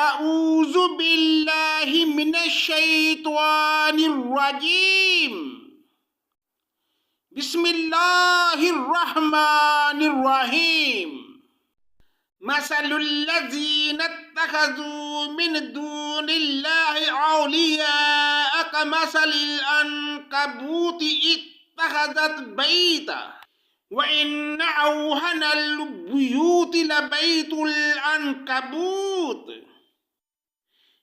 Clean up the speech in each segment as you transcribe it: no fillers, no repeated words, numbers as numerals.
اعوذ باللہ من الشیطان الرجیم بسم اللہ الرحمن الرحیم مثل الذین اتخذوا من دون اللہ اولیاء کمثل العنکبوت اتخذت بیتا وَإِنَّ أَوْهَنَ الْبُيُوتِ لَبَيْتُ الْعَنْكَبُوتِ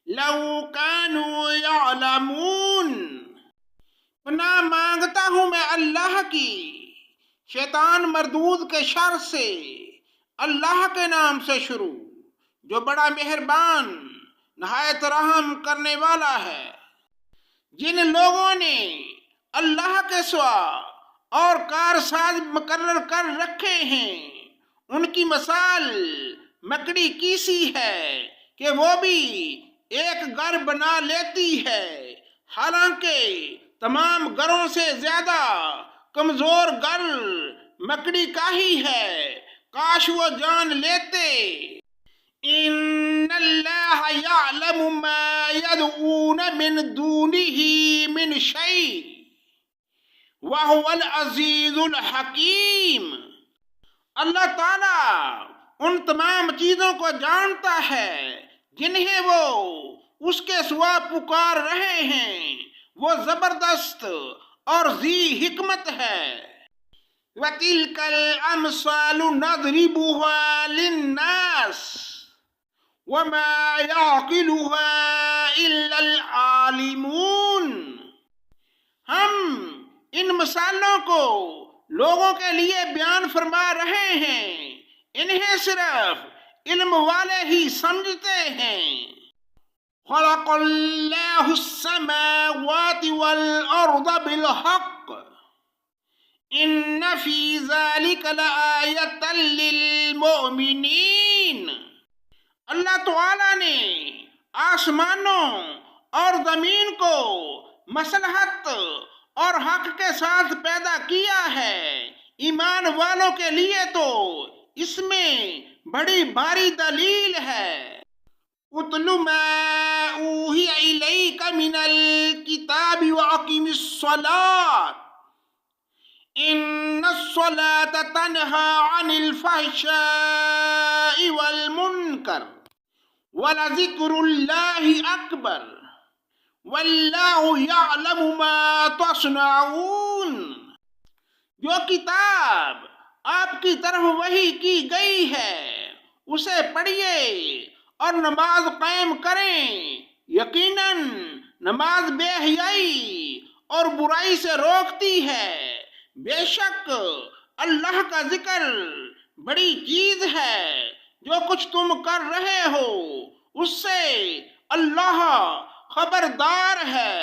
لَوْ كَانُوا يَعْلَمُونَ۔ پناہ مانگتا ہوں میں اللہ کی شیطان مردود کے شر سے، اللہ کے نام سے شروع جو بڑا مہربان نہایت رحم کرنے والا ہے۔ جن لوگوں نے اللہ کے سوا اور کارساز مقرر کر رکھے ہیں، ان کی مثال مکڑی کی سی ہے کہ وہ بھی ایک گھر بنا لیتی ہے، حالانکہ تمام گھروں سے زیادہ کمزور گھر مکڑی کا ہی ہے، کاش وہ جان لیتے۔ ان اللہ یعلم ما یدعون من دونہ من شیء وَهُوَ الْعَزِيزُ الْحَكِيمُ۔ اللہ تعالیٰ ان تمام چیزوں کو جانتا ہے جنہیں وہ اس کے سوا پکار رہے ہیں، وہ زبردست اور ذی حکمت ہے۔ وَتِلْكَ الْأَمْثَالُ نَضْرِبُهَا لِلنَّاسِ وَمَا يَعْقِلُهَا إِلَّا الْعَالِمُونَ۔ ہم ان مثالوں کو لوگوں کے لیے بیان فرما رہے ہیں، انہیں صرف علم والے ہی سمجھتے ہیں۔ خلق اللہ السماوات والارض بالحق ان فی ذلک لآیۃ للمؤمنین۔ اللہ تعالی نے آسمانوں اور زمین کو مصلحت اور حق کے ساتھ پیدا کیا ہے، ایمان والوں کے لیے تو اس میں بڑی بھاری دلیل ہے۔ اتل ما اوحی الیک من الکتاب واقم الصلاۃ ان الصلاۃ تنہی عن الفحشاء والمنکر ولذکر اللہ اکبر واللہ یعلم ما تصنعون۔ جو کتاب آپ کی طرف وحی کی گئی ہے اسے پڑھیے اور نماز قائم کریں، یقیناً نماز بے حیائی اور برائی سے روکتی ہے، بے شک اللہ کا ذکر بڑی چیز ہے، جو کچھ تم کر رہے ہو اس سے اللہ خبردار ہے۔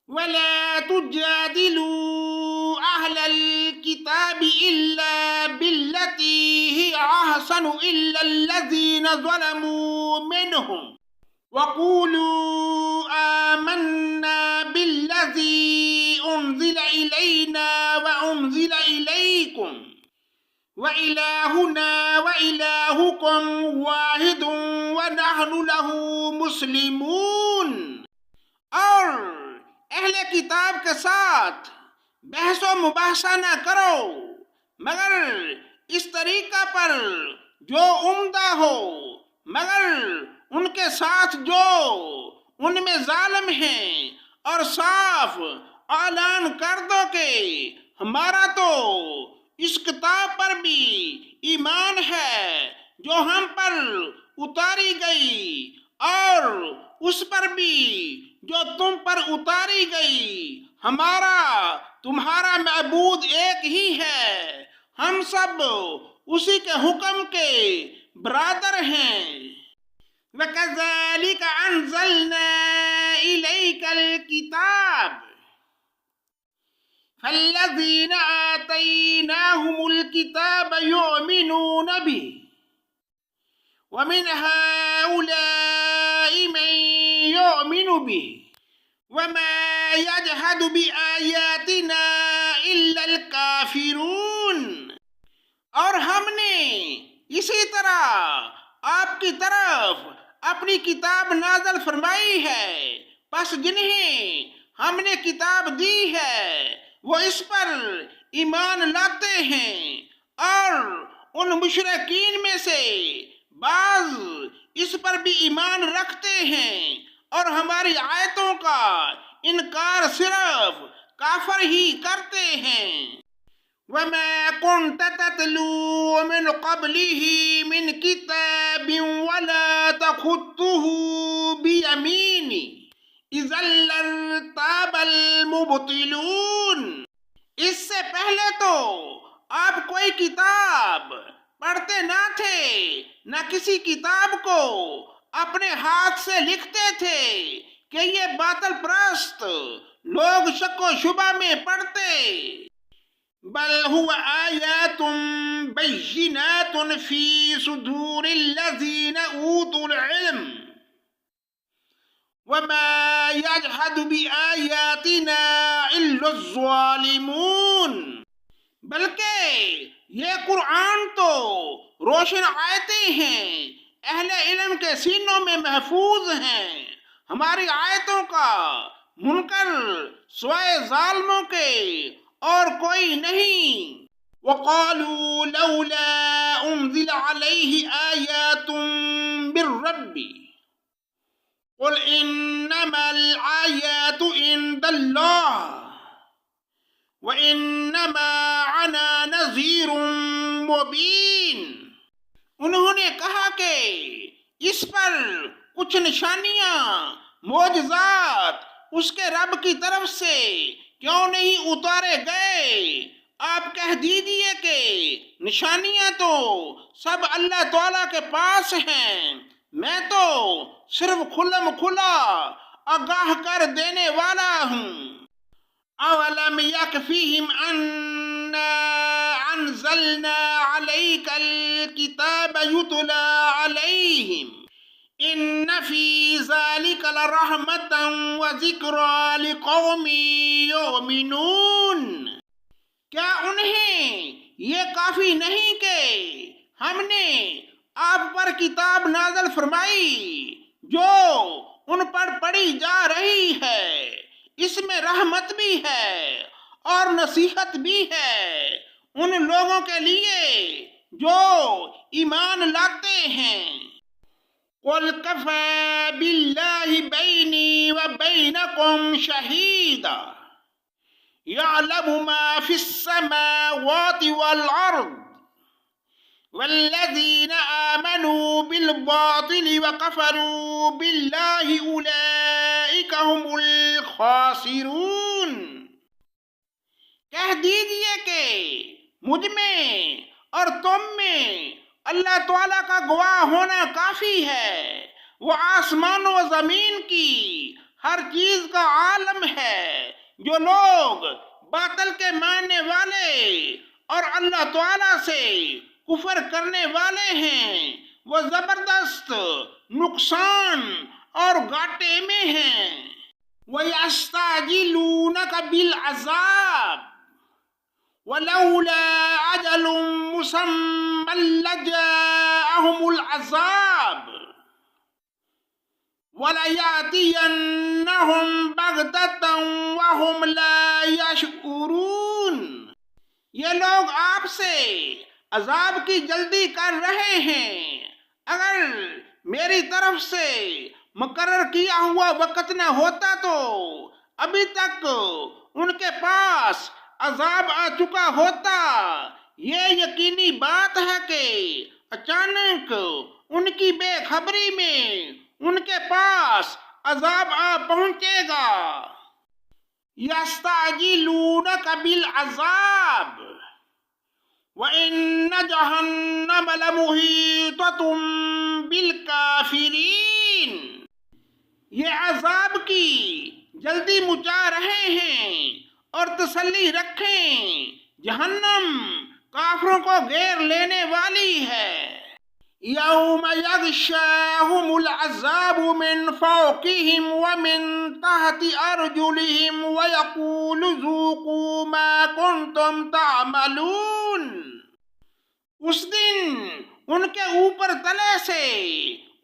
وَلَا تُجَادِلُوا أَهْلَ الْكِتَابِ إِلَّا بِالَّتِي هِيَ أَحْسَنُ إِلَّا الَّذِينَ ظَلَمُوا مِنْهُمْ وَقُولُوا آمَنَّا بِالَّذِي أُنزِلَ إِلَيْنَا وَأُنزِلَ إِلَيْكُمْ وَإِلَٰهُنَا وَإِلَٰهُكُمْ وَاحِدٌ وَنَحْنُ لَهُ مُسْلِمُونَ۔ اور اہل کتاب کے ساتھ بحث و مباحثہ نہ کرو مگر اس طریقہ پر جو عمدہ ہو، مگر ان کے ساتھ جو ان میں ظالم ہیں، اور صاف اعلان کر دو کہ ہمارا تو اس کتاب پر بھی ایمان ہے جو ہم پر اتاری گئی، اور اس پر بھی جو تم پر اتاری گئی، ہمارا تمہارا معبود ایک ہی ہے، ہم سب اسی کے حکم کے برادر ہیں۔ وَكَذَلِكَ أَنزَلْنَا إِلَيْكَ الْكِتَابَ فَالَّذِينَ آتَيْنَاهُمُ الْكِتَابَ يُؤْمِنُونَ بِهِ وَمِنْ هَؤُلَاءِ مَنْ يُؤْمِنُ بِهِ وَمَا يَجْحَدُ بِآيَاتِنَا إِلَّا الْكَافِرُونَ۔ اور ہم نے اسی طرح آپ کی طرف اپنی کتاب نازل فرمائی ہے، پس جنہیں ہم نے کتاب دی ہے وہ اس پر ایمان لاتے ہیں، اور ان مشرکین میں سے بعض اس پر بھی ایمان رکھتے ہیں اور ہماری آیتوں کا انکار صرف کافر ہی کرتے ہیں۔ وَمَا كُنْتَ تَتْلُو مِنْ قَبْلِهِ مِنْ كِتَابٍ وَلَا تَخُطُّهُ بِيَمِينِكَ إِذًا لَّارْتَابَ الْمُبْطِلُونَ۔ اس سے پہلے تو آپ کوئی کتاب پڑھتے نہ تھے، نہ کسی کتاب کو اپنے ہاتھ سے لکھتے تھے کہ یہ باطل پرست لوگ شک و شبہ میں پڑتے۔ بل هو آیات بینات فی صدور الذین اوتوا العلم وما یجحد بآیاتنا الا الظالمون۔ بلکہ یہ قرآن تو روشن آیتیں ہیں، اہل علم کے سینوں میں محفوظ ہیں، ہماری آیتوں کا منکر سوائے ظالموں کے اور کوئی نہیں۔ وَقَالُوا لَوْلَا أُنزِلَ عَلَيْهِ آيَاتٌ مِّن رَّبِّهِ قُلْ إِنَّمَا الْآيَاتُ عِندَ اللَّهِ وَإِنَّمَا أَنَا نَذِيرٌ مُّبِينٌ۔ انہوں نے کہا کہ اس پر کچھ نشانیاں، معجزات اس کے رب کی طرف سے کیوں نہیں اتارے گئے؟ آپ کہہ دیجئے کہ نشانیاں تو سب اللہ تعالیٰ کے پاس ہیں، میں تو صرف کھلم کھلا آگاہ کر دینے والا ہوں۔ اولم یکفیہم انا انزلنا علیک الکتاب یتلی علیہم ان فی ذلک لرحمۃ وذکری لقوم یؤمنون۔ کیا انہیں یہ کافی نہیں کہ ہم نے آپ پر کتاب نازل فرمائی جو ان پر پڑھی جا رہی ہے، اس میں رحمت بھی ہے اور نصیحت بھی ہے ان لوگوں کے لیے جو ایمان لاتے ہیں۔ قُلْ كَفَىٰ بِاللَّهِ بَيْنِي وَبَيْنَكُمْ شَهِيدًا يَعْلَمُ مَا فِي السَّمَاوَاتِ وَالْأَرْضِ وَالَّذِينَ آمَنُوا بِالْبَاطِلِ وَكَفَرُوا بِاللَّهِ أُولَٰئِكَ هُمُ الْخَاسِرُونَ۔ کہہ دیجئے کہ مجھ میں اور تم میں اللہ تعالیٰ کا گواہ ہونا کافی ہے، وہ آسمان و زمین کی ہر چیز کا عالم ہے۔ جو لوگ باطل کے ماننے والے اور اللہ تعالیٰ سے کفر کرنے والے ہیں وہ زبردست نقصان اور گھاٹے میں ہیں۔ وَيَسْتَعْجِلُونَكَ بِالْعَذَابِ وَلَوْلَا أَجَلٌ مُّسَمًّى لَّجَاءَهُمُ الْعَذَابُ وَلَيَأْتِيَنَّهُم بَغْتَةً وَهُمْ لَا يَشْعُرُونَ۔ یہ لوگ آپ سے عذاب کی جلدی کر رہے ہیں، اگر میری طرف سے مقرر کیا ہوا وقت نہ ہوتا تو ابھی تک ان کے پاس عذاب آ چکا ہوتا۔ یہ یقینی بات ہے کہ اچانک ان کی بے خبری میں ان کے پاس عذاب آ پہنچے گا۔ یستعجلونک بالعذاب وَإِنَّ جَهَنَّمَ لَمُحِيطَةٌ بِالْكَافِرِينَ۔ یہ عذاب کی جلدی مچا رہے ہیں اور تسلی رکھیں، جہنم کافروں کو گھیر لینے والی ہے۔ یوم یغشاہم العذاب من فوقہم ومن تحت ارجلہم ویقول ذوقوا ما کنتم تعملون۔ اس دن ان کے اوپر تلے سے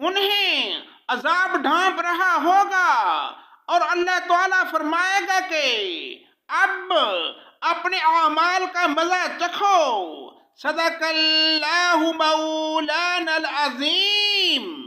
انہیں عذاب ڈھانپ رہا ہوگا اور اللہ تعالیٰ فرمائے گا کہ اب اپنے اعمال کا مزہ چکھو۔ صدق اللہ مولانا العظیم۔